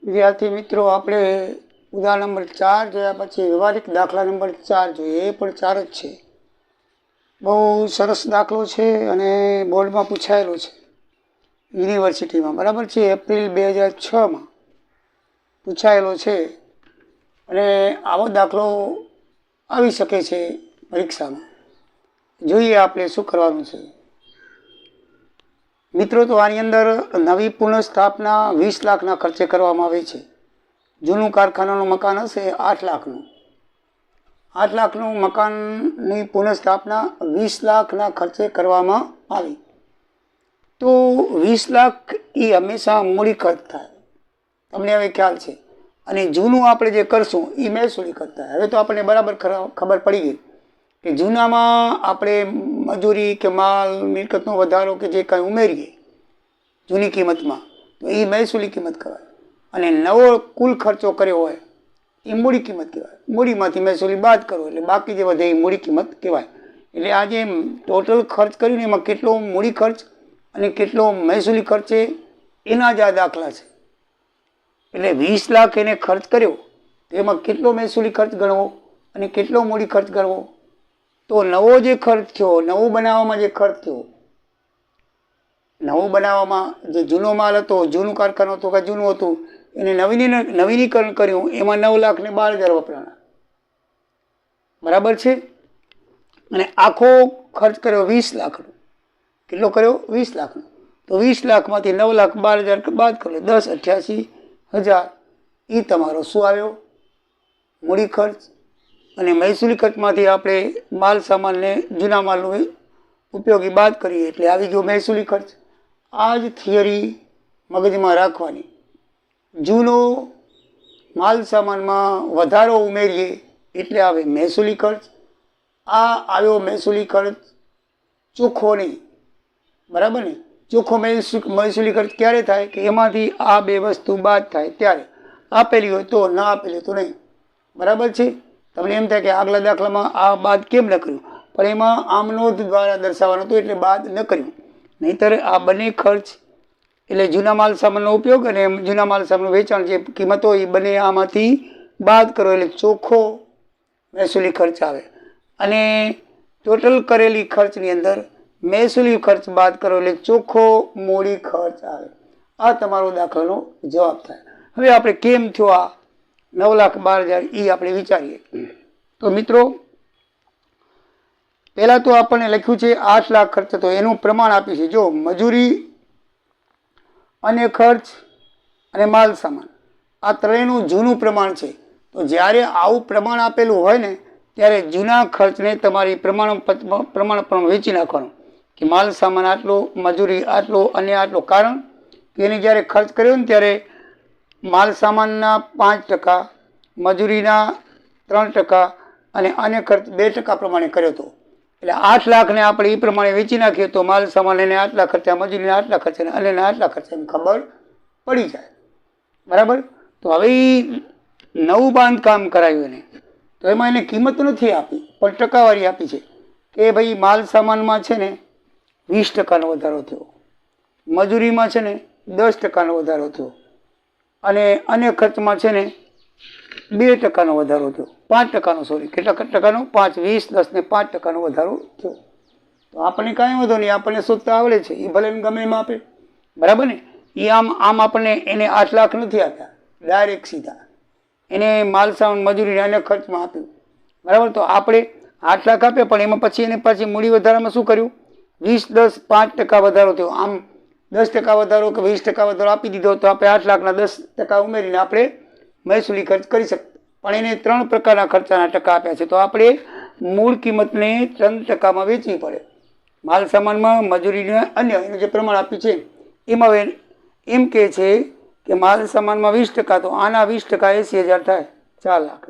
વિદ્યાર્થી મિત્રો, આપણે ઉદાહરણ નંબર 4 જોયા પછી વ્યવહારિક દાખલા નંબર 4 જોઈએ. એ પણ 4 જ છે. બહુ સરસ દાખલો છે અને બોર્ડમાં પૂછાયેલો છે યુનિવર્સિટીમાં, બરાબર છે. એપ્રિલ 2006માં પૂછાયેલો છે અને આવો દાખલો આવી શકે છે પરીક્ષામાં. જોઈએ આપણે શું કરવાનું છે મિત્રો. તો આની અંદર નવી પુનઃસ્થાપના 20 લાખના ખર્ચે કરવામાં આવે છે. જૂનું કારખાનાનું મકાન હશે 8 લાખનું. 8 લાખનું મકાનની પુનઃસ્થાપના 20 લાખના ખર્ચે કરવામાં આવી. તો 20 લાખ એ હંમેશા મૂડી ખર્ચ થાય, તમને હવે ખ્યાલ છે. અને જૂનું આપણે જે કરશું એ મહેસૂલી ખર્ચ થાય. હવે તો આપણને બરાબર ખબર પડી ગઈ કે જૂનામાં આપણે મજૂરી કે માલ મિલકતનો વધારો કે જે કંઈ ઉમેરીએ જૂની કિંમતમાં, તો એ મહેસૂલી કિંમત કહેવાય. અને નવો કુલ ખર્ચો કર્યો હોય એ મૂડી કિંમત કહેવાય. મૂડીમાંથી મહેસૂલી બાદ કરો એટલે બાકી જે વધે એ મૂડી કિંમત કહેવાય. એટલે આ જે ટોટલ ખર્ચ કર્યું ને એમાં કેટલો મૂડી ખર્ચ અને કેટલો મહેસૂલી ખર્ચ છે એના જ આ દાખલા છે. એટલે 20 લાખ એને ખર્ચ કર્યો તો એમાં કેટલો મહેસૂલી ખર્ચ ગણવો અને કેટલો મૂડી ખર્ચ ગણવો. તો નવો જે ખર્ચ થયો, નવું બનાવવામાં જે ખર્ચ થયો, નવું બનાવવામાં જે જૂનો માલ હતો, જૂનું કારખાનું હતું કે જૂનું હતું, એને નવીનીકરણ કર્યું, એમાં 9,12,000 વપરાણા, બરાબર છે. અને આખો ખર્ચ કર્યો 20 લાખનો. કેટલો કર્યો? 20 લાખનો. તો 20 લાખમાંથી 9,12,000 બાદ કરો, 10,88,000. એ તમારો શું આવ્યો? મૂડી ખર્ચ. અને મહેસૂલી ખર્ચમાંથી આપણે માલ સામાનને જૂના માલનો ઉપયોગી બાદ કરીએ એટલે આવી ગયો મહેસૂલી ખર્ચ. આ જ થિયરી મગજમાં રાખવાની. જૂનો માલ સામાનમાં વધારો ઉમેરીએ એટલે આવે મહેસૂલી ખર્ચ. આ આવ્યો મહેસૂલી ખર્ચ ચોખ્ખો નહીં, બરાબર ને. ચોખ્ખો મહેસૂલી ખર્ચ ક્યારે થાય કે એમાંથી આ બે વસ્તુ બાદ થાય ત્યારે. આપેલી હોય તો, ના આપેલી હોય તો નહીં, બરાબર છે. તમને એમ થાય કે આગલા દાખલામાં આ બાદ કેમ ન કર્યું, પણ એમાં આમ નોંધ દ્વારા દર્શાવવાનું હતું એટલે બાદ ન કર્યું. નહીંતર આ બંને ખર્ચ એટલે જૂના માલ સામાનનો ઉપયોગ અને જૂના માલ સામાનનું વેચાણ જે કિંમત હોય એ બંને આમાંથી બાદ કરો એટલે ચોખ્ખો મહેસૂલી ખર્ચ આવે. અને ટોટલ કરેલી ખર્ચની અંદર મહેસૂલી ખર્ચ બાદ કરો એટલે ચોખ્ખો મૂડી ખર્ચ આવે. આ તમારો દાખલાનો જવાબ થાય. હવે આપણે કેમ થયો આ 9,12,000 એ આપણે વિચારીએ. તો મિત્રો, પહેલાં તો આપણને લખ્યું છે 8 લાખ ખર્ચ, તો એનું પ્રમાણ આપ્યું છે. જો મજૂરી, અન્ય ખર્ચ અને માલ સામાન, આ ત્રણેયનું જૂનું પ્રમાણ છે. તો જ્યારે આવું પ્રમાણ આપેલું હોય ને ત્યારે જૂના ખર્ચને તમારી પ્રમાણ વેચી નાખવાનું કે માલ સામાન આટલો, મજૂરી આટલો, અન્ય આટલો. કારણ કે એને જ્યારે ખર્ચ કર્યો ને ત્યારે માલ સામાનના 5%, મજૂરીના 3% અને અન્ય ખર્ચ 2% પ્રમાણે કર્યો હતો. એટલે 8 લાખને આપણે એ પ્રમાણે વેચી નાખીએ તો માલ સામાન એને આટલા ખર્ચા, મજૂરીને આટલા ખર્ચા અને અન્યને આટલા ખર્ચા એમ ખબર પડી જાય, બરાબર. તો હવે નવું બાંધકામ કરાયું એને, તો એમાં એને કિંમત નથી આપી પણ ટકાવારી આપી છે કે ભાઈ માલ સામાનમાં છે ને 20%નો વધારો થયો, મજૂરીમાં છે ને 10%નો વધારો થયો અને અન્ય ખર્ચમાં છે ને 2%નો વધારો થયો. 5%નો, સોરી, કેટલા ટકાનો? 5, 20, 10 ને 5%નો વધારો થયો. તો આપણને કાંઈ વાંધો નહીં, આપણને શોધતા આવડે છે. એ ભલે ગમે એમ આપે, બરાબર ને. એ આમ આપણને એને 8 લાખ નથી આપ્યા ડાયરેક્ટ સીધા, એને માલ સામાન, મજૂરી અન્ય ખર્ચમાં આપ્યું, બરાબર. તો આપણે 8 લાખ આપ્યા પણ એમાં પછી એને પાછી મૂડી વધારામાં શું કર્યું? 20, 10, 5% વધારો થયો. આમ 10% વધારો કે 20% વધારો આપી દીધો તો આપણે 8 લાખના 10% ઉમેરીને આપણે મહેસૂલી ખર્ચ કરી શકીએ. પણ એને 3 પ્રકારના ખર્ચાના ટકા આપ્યા છે. તો આપણે મૂળ કિંમતને 3%માં વેચવી પડે. માલ સામાનમાં, મજૂરીને અન્ય એનું જે પ્રમાણ આપ્યું છે એમાં એમ કહે છે કે માલ સામાનમાં 20%, તો આના 20% 80,000 થાય, 4 લાખ.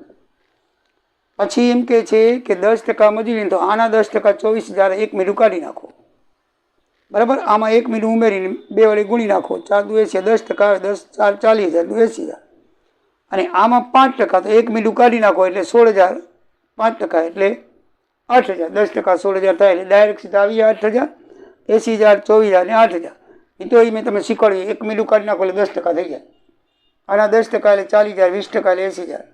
પછી એમ કહે છે કે 10% મજૂરી, તો આના 10% 24,000, 1 મીંડું કાઢી નાખો, બરાબર. આમાં 1 મીંડું ઉમેરીને 2 વડે ગુણી નાખો, 4 દુ 80, 10% આવે, 10, 4, 40,000, 80,000. અને આમાં 5%, તો 1 મીંડું કાઢી નાખો એટલે 16,000, 5% એટલે 8,000, 10% 16,000 થાય એટલે ડાયરેક્ટ સીધા આવી 8,000, 80,000, 24,000 ને 8,000. એ તો એ મેં તમને શીખવાડ્યું, 1 મીંડું કાઢી નાખો એટલે 10% થઈ જાય. આના 10% એટલે 40,000, 20% એટલે 80,000,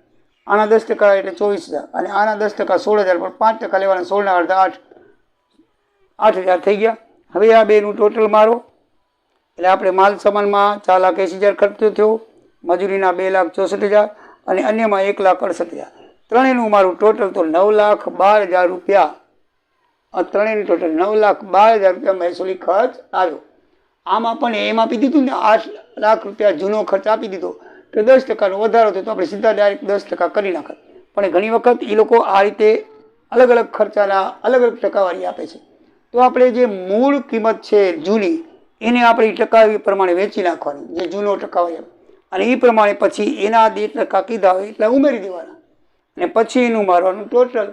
આના 10% એટલે 24,000 અને આના 10% 16,000, પણ 5% લેવાના, 16 અડધા 8,000 થઈ ગયા. હવે આ બેનું ટોટલ મારો એટલે આપણે માલ સામાનમાં 4,80,000 ખર્ચો થયો, મજૂરીના 2,64,000 અને અન્યમાં 1,68,000. ત્રણેયનું મારું ટોટલ તો 9,12,000 રૂપિયા. આ ત્રણેયનું ટોટલ 9,12,000 રૂપિયા મહેસૂલી ખર્ચ આવ્યો. આમાં પણ એમ આપી દીધું ને 8 લાખ રૂપિયા જૂનો ખર્ચ આપી દીધો તો 10%નો વધારો થયો તો આપણે સીધા ડાયરેક્ટ 10% કરી નાખત. પણ ઘણી વખત એ લોકો આ રીતે અલગ અલગ ખર્ચાના અલગ અલગ ટકાવારી આપે છે. તો આપણે જે મૂળ કિંમત છે જૂની એને આપણે ટકાવારી પ્રમાણે વેચી નાખવાની, જે જૂનો ટકાવારી અને એ પ્રમાણે પછી એના 2% કીધા હોય એટલે ઉમેરી દેવાના અને પછી એનું મારવાનું ટોટલ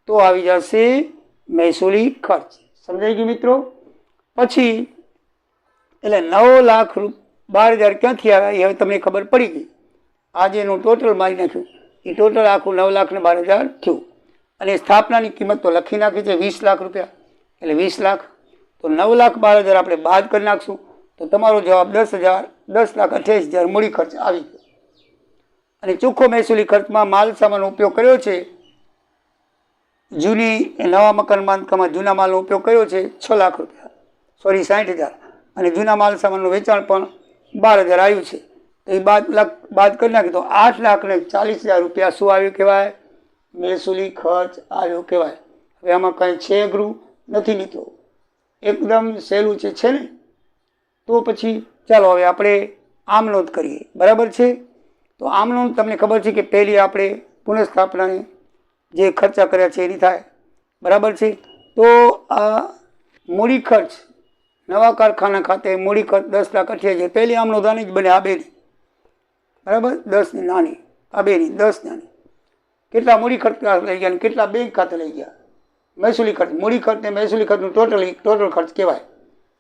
તો આવી જશે મહેસૂલી ખર્ચ. સમજાઈ ગયું મિત્રો? પછી એટલે 9,12,000 ક્યાંથી આવ્યા એ હવે તમને ખબર પડી ગઈ. આજે એનું ટોટલ મારી નાખ્યું એ ટોટલ આખું 9,12,000 થયું. અને સ્થાપનાની કિંમત તો લખી નાખી છે 20 લાખ રૂપિયા એટલે 20 લાખ. તો 9,12,000 આપણે બાદ કરી નાખશું તો તમારો જવાબ 10,88,000 મૂડી ખર્ચ આવી ગયો. અને ચોખ્ખો મહેસૂલી ખર્ચમાં માલ સામાનનો ઉપયોગ કર્યો છે જૂની નવા મકાન બાંધકામમાં જૂના માલનો ઉપયોગ કર્યો છે 6 લાખ રૂપિયા, 60,000 અને જૂના માલ સામાનનું વેચાણ પણ 12,000 આવ્યું છે. તો એ બાદ કરી નાખી તો 8,40,000 રૂપિયા શું આવ્યું કહેવાય? મહેસૂલી ખર્ચ આવ્યો કહેવાય. હવે આમાં કંઈ છે અઘરું નથી મિત્રો, એકદમ સહેલું છે ને? તો પછી ચાલો હવે આપણે આમ નોંધ કરીએ. બરાબર છે? તો આમ નોંધ તમને ખબર છે કે પહેલી આપણે પુનઃસ્થાપનાની જે ખર્ચા કર્યા છે એની થાય. બરાબર છે? તો આ મૂડી ખર્ચ નવા કારખાના ખાતે મૂડી ખર્ચ 10,88,000 પહેલી આમ નોંધ આની જ બને, આ બેની. બરાબર? 10ની નાની, આ બેની 10 નાની. કેટલા મૂડી ખર્ચ લઈ ગયા અને કેટલા બેંક ખાતે લઈ ગયા? મહેસૂલી ખર્ચ, મૂડી ખર્ચ ને મહેસૂલી ખર્ચનું ટોટલ ખર્ચ કહેવાય.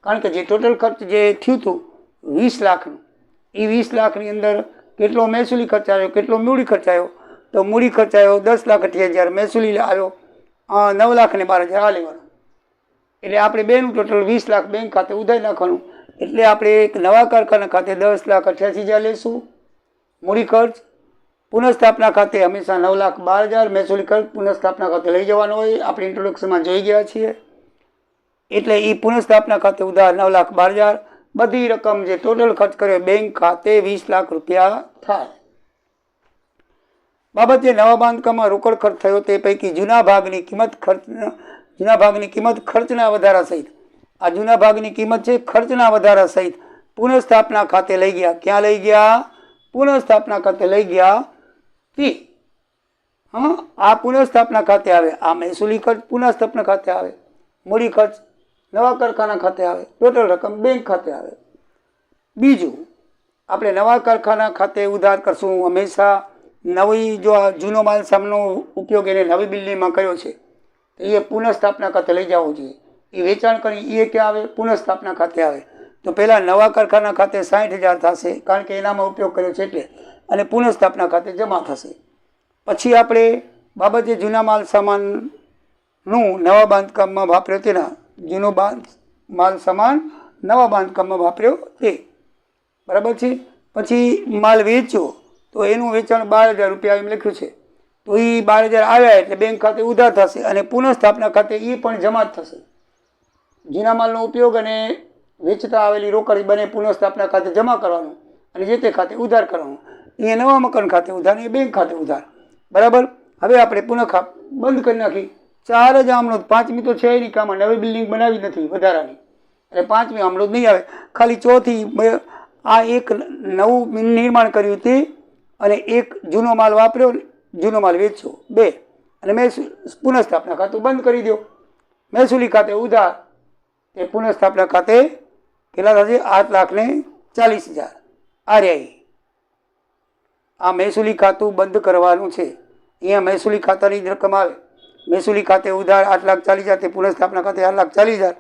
કારણ કે જે ટોટલ ખર્ચ જે થયું હતું 20 લાખનું, એ 20 લાખની અંદર કેટલો મહેસૂલી ખર્ચ આવ્યો, કેટલો મૂડી ખર્ચ આવ્યો? તો મૂડી ખર્ચ આવ્યો 10,88,000, મહેસૂલી આવ્યો 9,12,000 આ લેવાનું. એટલે આપણે બેનું ટોટલ 20 લાખ બેંક ખાતે ઉધારી નાખવાનું. એટલે આપણે એક નવા કારખાના ખાતે 10,88,000 લેશું મૂડી ખર્ચ. પુનઃસ્થાપના ખાતે હંમેશા 9,12,000 મહેસૂલી ખર્ચ પુનઃસ્થાપના ખાતે લઈ જવાનો હોય, આપણે ઇન્ટ્રોડક્શનમાં જોઈ ગયા છીએ. એટલે એ પુનઃસ્થાપના ખાતે ઉધાર 9,12,000, બધી રકમ જે ટોટલ ખર્ચ કર્યો બેંક ખાતે 20 લાખ રૂપિયા થાય. બાબત જે નવા બાંધકામમાં રોકડ ખર્ચ થયો તે પૈકી જૂના ભાગની કિંમત ખર્ચના વધારા સહિત, આ જૂના ભાગની કિંમત છે ખર્ચના વધારા સહિત પુનઃસ્થાપના ખાતે લઈ ગયા. ક્યાં લઈ ગયા? પુનઃસ્થાપના ખાતે લઈ ગયા. આ પુનઃસ્થાપના ખાતે આવે, આ મહેસૂલી ખર્ચ પુનઃસ્થાપના ખાતે આવે, મૂડી ખર્ચ નવા કારખાના ખાતે આવે, ટોટલ રકમ બેંક ખાતે આવે. બીજું, આપણે નવા કારખાના ખાતે ઉધાર કરશું હંમેશા નવી, જો આ જૂનો માલ સામાનનો ઉપયોગ એને નવી બિલ્ડિંગમાં કર્યો છે તો એ પુનઃસ્થાપના ખાતે લઈ જવો જોઈએ. એ વેચાણ કરી એ ક્યાં આવે? પુનઃસ્થાપના ખાતે આવે. તો પહેલાં નવા કારખાના ખાતે 60,000 થશે કારણ કે એનામાં ઉપયોગ કર્યો છે એટલે, અને પુનઃસ્થાપના ખાતે જમા થશે. પછી આપણે બાબતે જૂના માલ સામાનનું નવા બાંધકામમાં વાપર્યો તેના જૂનો માલ સામાન નવા બાંધકામમાં વાપર્યો તે. બરાબર છે? પછી માલ વેચ્યો તો એનું વેચાણ 12,000 રૂપિયા એમ લખ્યું છે. તો એ 12,000 આવ્યા એટલે બેંક ખાતે ઉધાર થશે અને પુનઃસ્થાપના ખાતે એ પણ જમા જ થશે. જૂના માલનો ઉપયોગ અને વેચતા આવેલી રોકડ બને પુનઃસ્થાપના ખાતે જમા કરવાનું અને જે તે ખાતે ઉધાર કરવાનું. એ નવા મકાન ખાતે ઉધાર, એ બેંક ખાતે ઉધાર. બરાબર? હવે આપણે બંધ કરી નાખી. 4 જ આમનોંધ, 5મી તો છે નહીં, કામાં નવી બિલ્ડિંગ બનાવી નથી વધારાની, એટલે 5મી આમનોંધ નહીં આવે. ખાલી ચોથી આ એક નવું નિર્માણ કર્યું તે અને એક જૂનો માલ વાપર્યો, જૂનો માલ વેચ્યો 2 અને પુનઃસ્થાપના ખાતું બંધ કરી દો. મહેસૂલી ખાતે ઉધાર તે પુનઃસ્થાપના ખાતે કેટલા થશે? 8,40,000 આ રહ્યા. આ મહેસૂલી ખાતું બંધ કરવાનું છે. અહીંયા મહેસૂલી ખાતાની જ રકમ આવે. મહેસૂલી ખાતે ઉધાર 8,40,000 તે પુનઃસ્થાપના ખાતે 8,40,000.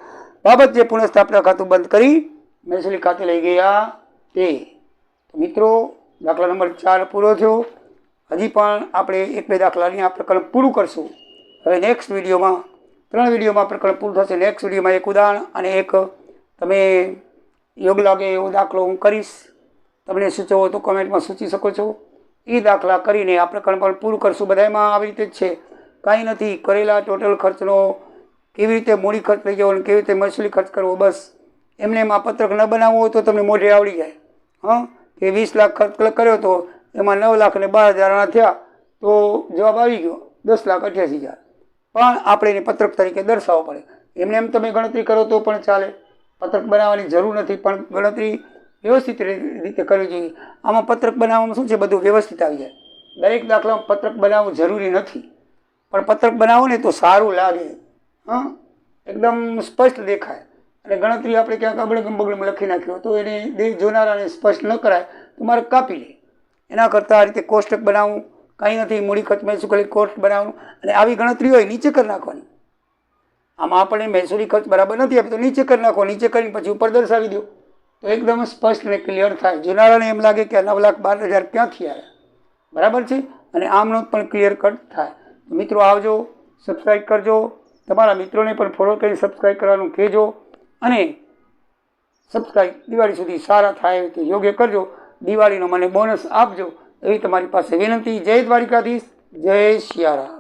બાબત જે પુનઃસ્થાપના ખાતું બંધ કરી મહેસૂલી ખાતે લઈ ગયા તે. મિત્રો, દાખલા નંબર 4 પૂરો થયો. હજી પણ આપણે 1-2 દાખલાની આ પ્રકરણ પૂરું કરશું. હવે નેક્સ્ટ વિડીયોમાં 3 વિડીયોમાં પ્રકરણ પૂરું થશે. નેક્સ્ટ વિડીયોમાં એક ઉદાહરણ અને એક તમે યોગ લાગે એવો દાખલો હું કરીશ. તમને સૂચવો તો કોમેન્ટમાં સૂચી શકો છો. એ દાખલા કરીને આ પ્રકરણ પણ પૂરું કરશું. બધામાં આવી રીતે જ છે, કાંઈ નથી. કરેલા ટોટલ ખર્ચનો કેવી રીતે મૂડી ખર્ચ લઈ જવાનો, કેવી રીતે મહેસૂલી ખર્ચ કરવો, બસ એમને એમાં પત્રક ન બનાવવો હોય તો તમને મોઢે આવડી જાય. કે 20 લાખ ખર્ચ કર્યો તો એમાં 9 લાખ અને 12,000 થયા તો જવાબ આવી ગયો 10,88,000. પણ આપણે એને પત્રક તરીકે દર્શાવવો પડે. એમને એમ તમે ગણતરી કરો તો પણ ચાલે, પત્રક બનાવવાની જરૂર નથી, પણ ગણતરી વ્યવસ્થિત રીતે કરવી જોઈએ. આમાં પત્રક બનાવવામાં શું છે, બધું વ્યવસ્થિત આવી જાય. દરેક દાખલામાં પત્રક બનાવવું જરૂરી નથી, પણ પત્રક બનાવો ને તો સારું લાગે. એકદમ સ્પષ્ટ દેખાય. અને ગણતરી આપણે ક્યાંક અબડગમ બગડમ લખી નાખ્યો તો એને જોનારાને સ્પષ્ટ ન કરાય તો મારે કાપી લે. એના કરતાં આ રીતે કોષ્ટક બનાવવું કાંઈ નથી. મૂડી ખર્ચ મહેસૂલી કોષ્ટ બનાવવાનું અને આવી ગણતરી હોય નીચે કરી નાખવાની. આમાં આપણે મહેસૂલી ખર્ચ બરાબર નથી આપી તો નીચે કરી નાખો. નીચે કરીને પછી ઉપર દર્શાવી દો તો એકદમ સ્પષ્ટ અને ક્લિયર થાય. જોનારાને એમ લાગે કે 9,12,000 ક્યાંથી આવ્યા. બરાબર છે. અને આમનો પણ ક્લિયર કટ થાય. મિત્રો આવજો, સબસ્ક્રાઈબ કરજો. તમારા મિત્રોને પણ ફોલો કરી સબસ્ક્રાઈબ કરવાનું કહેજો. અને સબસ્ક્રાઈબ દિવાળી સુધી સારા થાય તો યોગ્ય કરજો. દિવાળીનો મને બોનસ આપજો એવી તમારી પાસે વિનંતી. જય દ્વારિકાધીશ, જય સિયારામ.